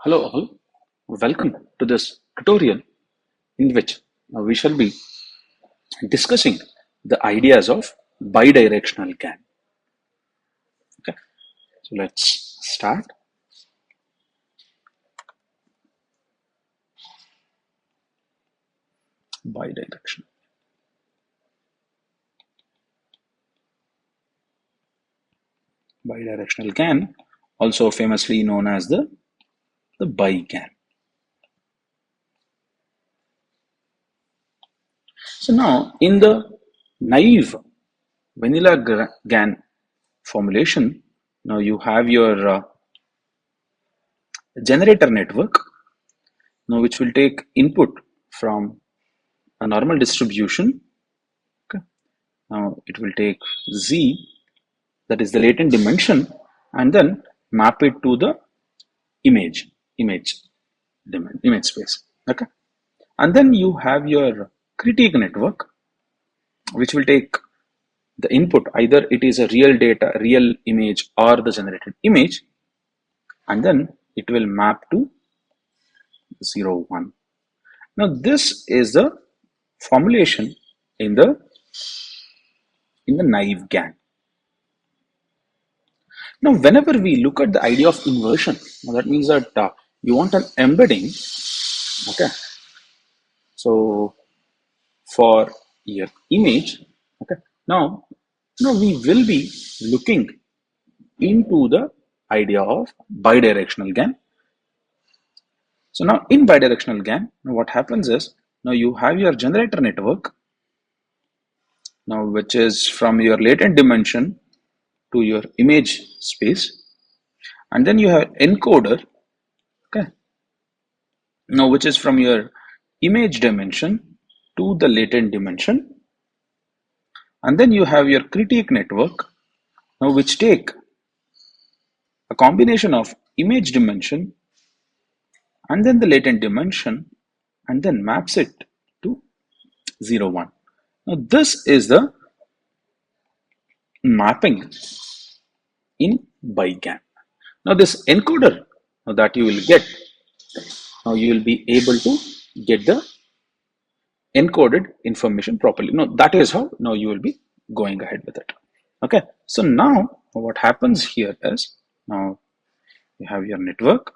Hello all, welcome to this tutorial in which we shall be discussing the ideas of bidirectional GAN. Okay, so let's start. Bidirectional. Bidirectional GAN, also famously known as the Bi-GAN. So now in the naive vanilla GAN formulation, now you have your generator network, now which will take input from a normal distribution. Okay. Now it will take Z, that is the latent dimension, and then map it to the image space. Okay. And then you have your critique network, which will take the input, either it is a real data, real image, or the generated image, and then it will map to 0, 1. Now this is the formulation in the naive GAN. Now, whenever we look at the idea of inversion, that means that you want an embedding. Okay. So for your image, okay. Now we will be looking into the idea of bidirectional GAN. So now in bidirectional GAN, what happens is, now you have your generator network, now which is from your latent dimension to your image space, and then you have encoder, okay, now which is from your image dimension to the latent dimension, and then you have your critique network, now which take a combination of image dimension and then the latent dimension, and then maps it to 0, 1. Now this is the mapping in Bi-GAN. Now this encoder that you will get, now you will be able to get the encoded information properly. Now that is how now you will be going ahead with it. Okay, so now what happens here is, now you have your network,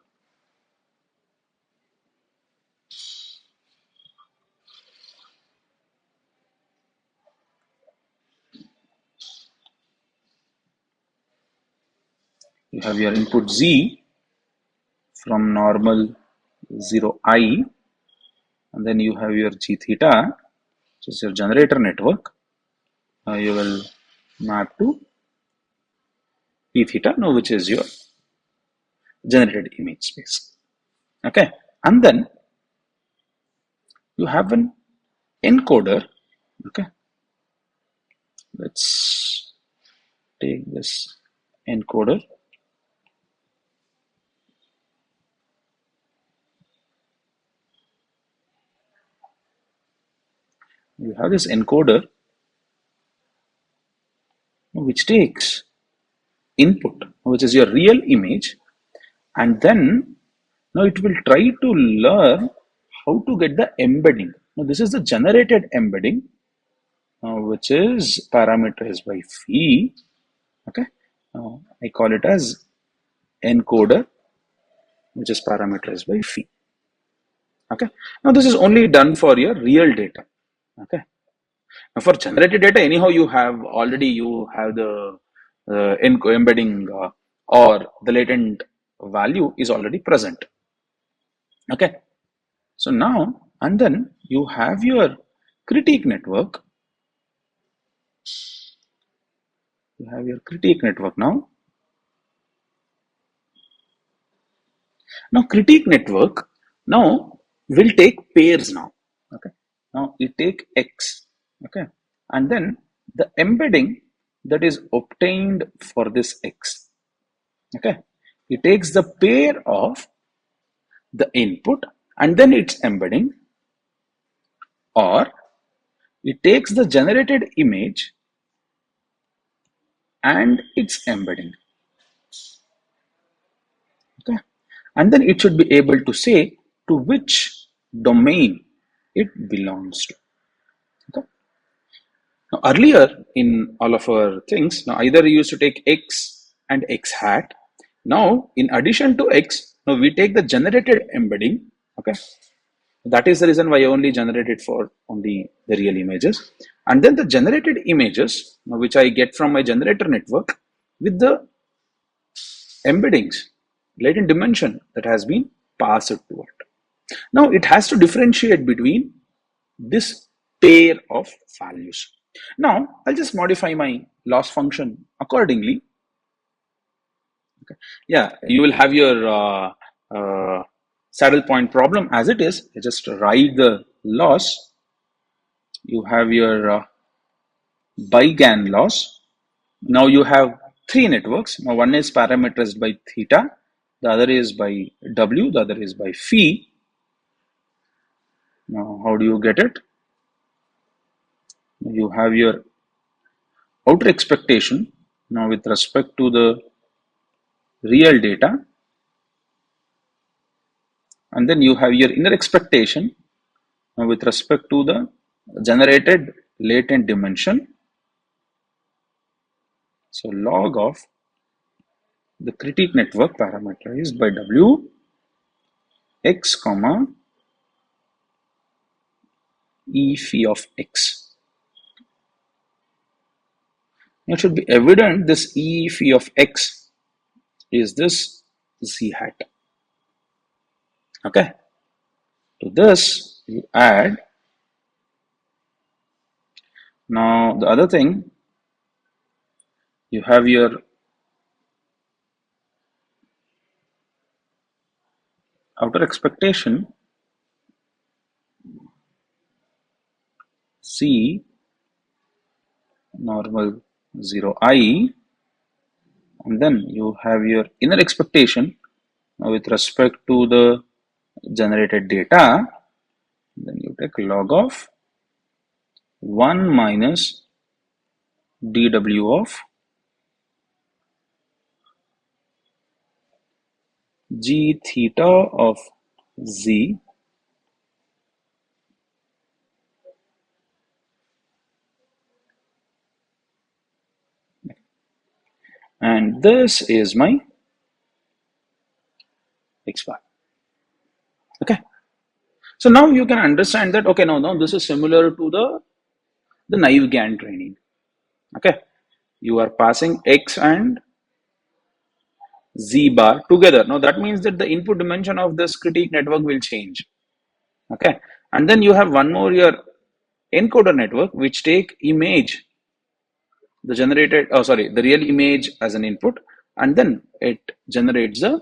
you have your input Z from normal 0I, and then you have your G theta, which is your generator network. Now you will map to P theta, now which is your generated image space. Okay, and then you have an encoder. Okay, let's take this encoder. You have this encoder which takes input, which is your real image, and then now it will try to learn how to get the embedding. Now this is the generated embedding, which is parameterized by phi. Okay, I call it as encoder, which is parameterized by phi. Okay, now this is only done for your real data. Okay, now for generated data, anyhow you have the embedding or the latent value is already present. Okay, so now and then you have your critique network. You have your critique network now. Now critique network now will take pairs now. Okay, now it take X. Okay, and then the embedding that is obtained for this X. Okay, it takes the pair of the input and then its embedding, or it takes the generated image and its embedding. Okay, and then it should be able to say to which domain it belongs to. Okay. Now, earlier in all of our things, now either we used to take x and x hat. Now, in addition to x, now we take the generated embedding. Okay, that is the reason why I only generated for only the real images, and then the generated images, now, which I get from my generator network with the embeddings, latent dimension that has been passed to it. Now, it has to differentiate between this pair of values. Now, I'll just modify my loss function accordingly. Okay. Yeah, you will have your saddle point problem as it is. You just write the loss. You have your Bi-GAN loss. Now you have three networks. Now one is parameterized by theta, the other is by W, the other is by phi. Now how do you get it? You have your outer expectation now with respect to the real data, and then you have your inner expectation now with respect to the generated latent dimension. So log of the critique network parameterized by W x comma E phi of x. It should be evident this E phi of x is this z hat. Okay. To this you add. Now the other thing, you have your outer expectation C normal 0i, and then you have your inner expectation with respect to the generated data. Then you take log of 1 minus dw of g theta of z and this is my x bar. Okay, so now you can understand that, okay, no, this is similar to the naive GAN training. Okay, you are passing x and z bar together. Now that means that the input dimension of this critique network will change. Okay, and then you have one more your encoder network which take image, the generated, oh sorry, the real image as an input, and then it generates the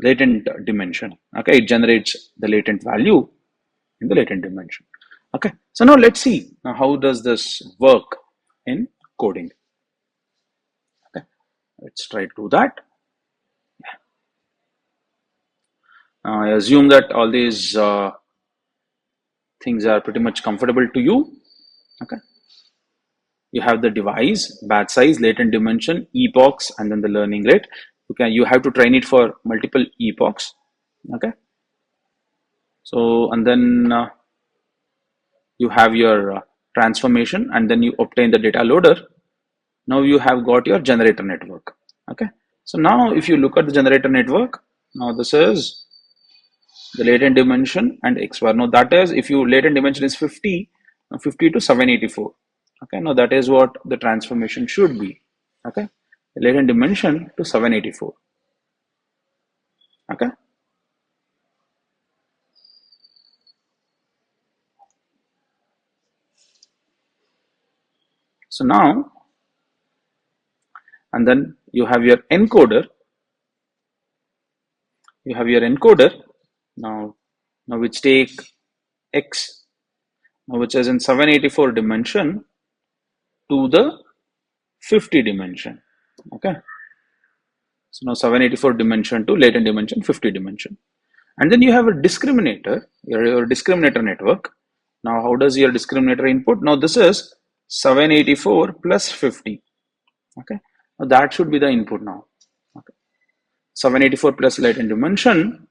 latent dimension. Okay, it generates the latent value in the latent dimension. Okay, so now let's see now how does this work in coding. Okay, let's try to do that. I assume that all these things are pretty much comfortable to you. Okay, you have the device, batch size, latent dimension, epochs, and then the learning rate. Okay, you have to train it for multiple epochs. Okay, so and then you have your transformation, and then you obtain the data loader. Now you have got your generator network. Okay, so now if you look at the generator network, now this is the latent dimension and x bar. Now that is, if you latent dimension is 50, 50 to 784. Okay, now that is what the transformation should be. Okay, latent dimension to 784. Okay, so now, and then you have your encoder. You have your encoder now which take x, now which is in 784 dimension to the 50 dimension. Okay, so now 784 dimension to latent dimension 50 dimension, and then you have a discriminator, your discriminator network. Now how does your discriminator input? Now this is 784 plus 50. Okay, now that should be the input now. Okay, 784 plus latent dimension,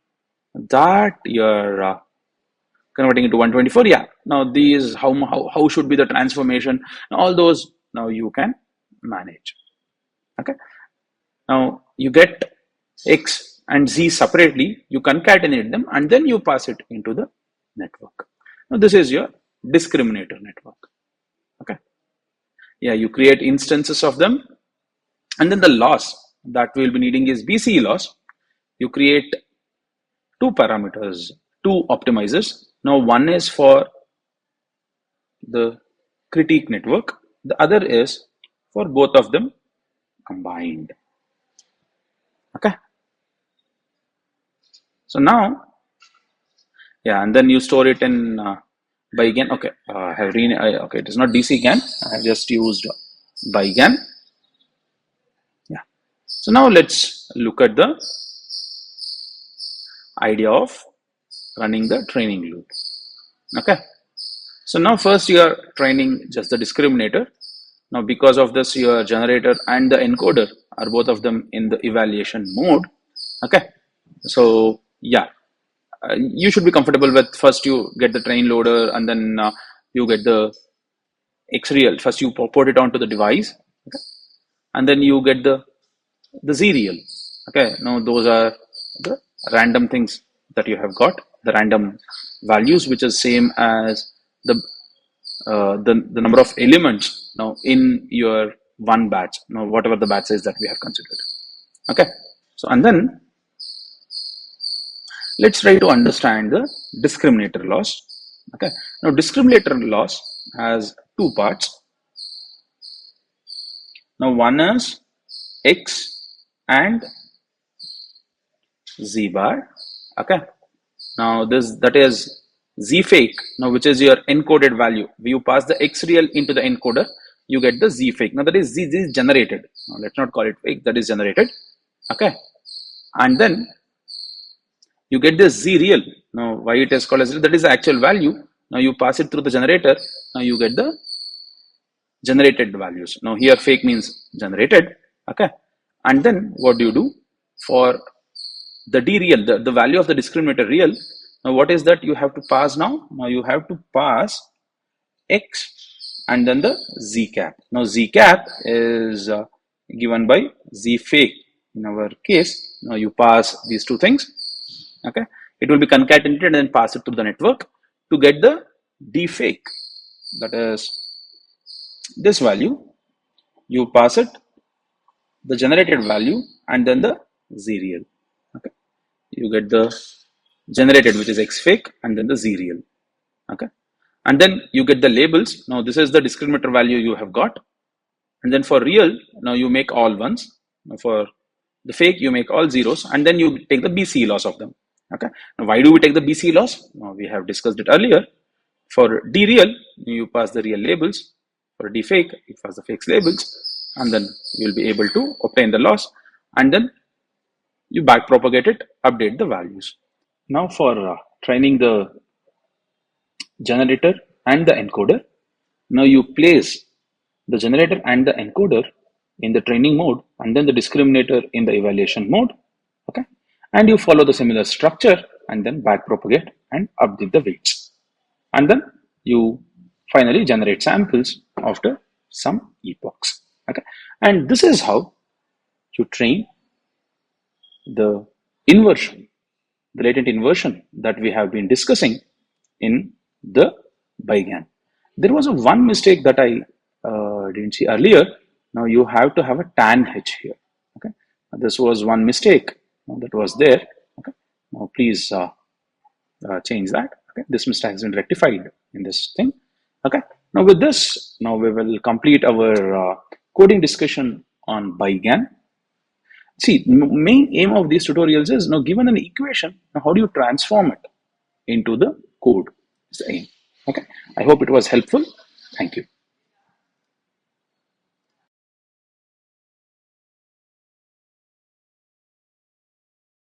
that you're converting into 124. Yeah, now these, how should be the transformation, all those now you can manage. Okay, now you get X and Z separately, you concatenate them, and then you pass it into the network. Now this is your discriminator network. Okay, yeah, you create instances of them, and then the loss that we'll be needing is BCE loss. You create two parameters, two optimizers. Now one is for the critique network, the other is for both of them combined. Okay, so now, yeah, and then you store it in Bi-GAN. Okay, okay, it is not DC GAN, I have just used Bi-GAN. Yeah, so now let's look at the idea of running the training loop. Okay, so now first you are training just the discriminator. Now because of this, your generator and the encoder are both of them in the evaluation mode. Okay, so yeah, you should be comfortable with first you get the train loader, and then you get the X-real. First you port it onto the device, okay? And then you get the Z-real. Okay, now those are the random things that you have got, the random values, which is same as the number of elements now in your one batch, now whatever the batch is that we have considered. Okay, so and then let's try to understand the discriminator loss. Okay, now discriminator loss has two parts. Now one is X and Z bar. Okay, now that is Z fake, now which is your encoded value. You pass the X real into the encoder, you get the Z fake. Now that is Z is generated. Now let's not call it fake, that is generated. Okay, and then you get this Z real. Now why it is called as real, that is the actual value. Now you pass it through the generator, now you get the generated values. Now here fake means generated. Okay, and then what do you do for the D real, the value of the discriminator real? Now what is that you have to pass now? Now you have to pass X and then the Z cap. Now Z cap is given by Z fake in our case. Now you pass these two things. Okay, it will be concatenated and then pass it to the network to get the D fake, that is this value. You pass it the generated value and then the Z real. Okay, you get the generated, which is X fake, and then the Z real. Okay, and then you get the labels. Now this is the discriminator value you have got, and then for real, now you make all ones. Now for the fake, you make all zeros, and then you take the BC loss of them. Okay, now why do we take the BC loss? Now we have discussed it earlier. For D real, you pass the real labels. For D fake, you pass the fakes labels, and then you will be able to obtain the loss, and then you back propagate it, update the values. Now for training the generator and the encoder, now you place the generator and the encoder in the training mode, and then the discriminator in the evaluation mode. Okay, and you follow the similar structure and then back propagate and update the weights, and then you finally generate samples after some epochs. Okay, and this is how you train the inversion, the latent inversion that we have been discussing in the Bi-GAN. There was one mistake that I didn't see earlier. Now you have to have a tan H here. Okay, this was one mistake that was there. Okay, now please change that. Okay, this mistake has been rectified in this thing. Okay, now with this, now we will complete our coding discussion on Bi-GAN. See, main aim of these tutorials is, now given an equation, now how do you transform it into the code? Is the aim. Okay, I hope it was helpful. Thank you.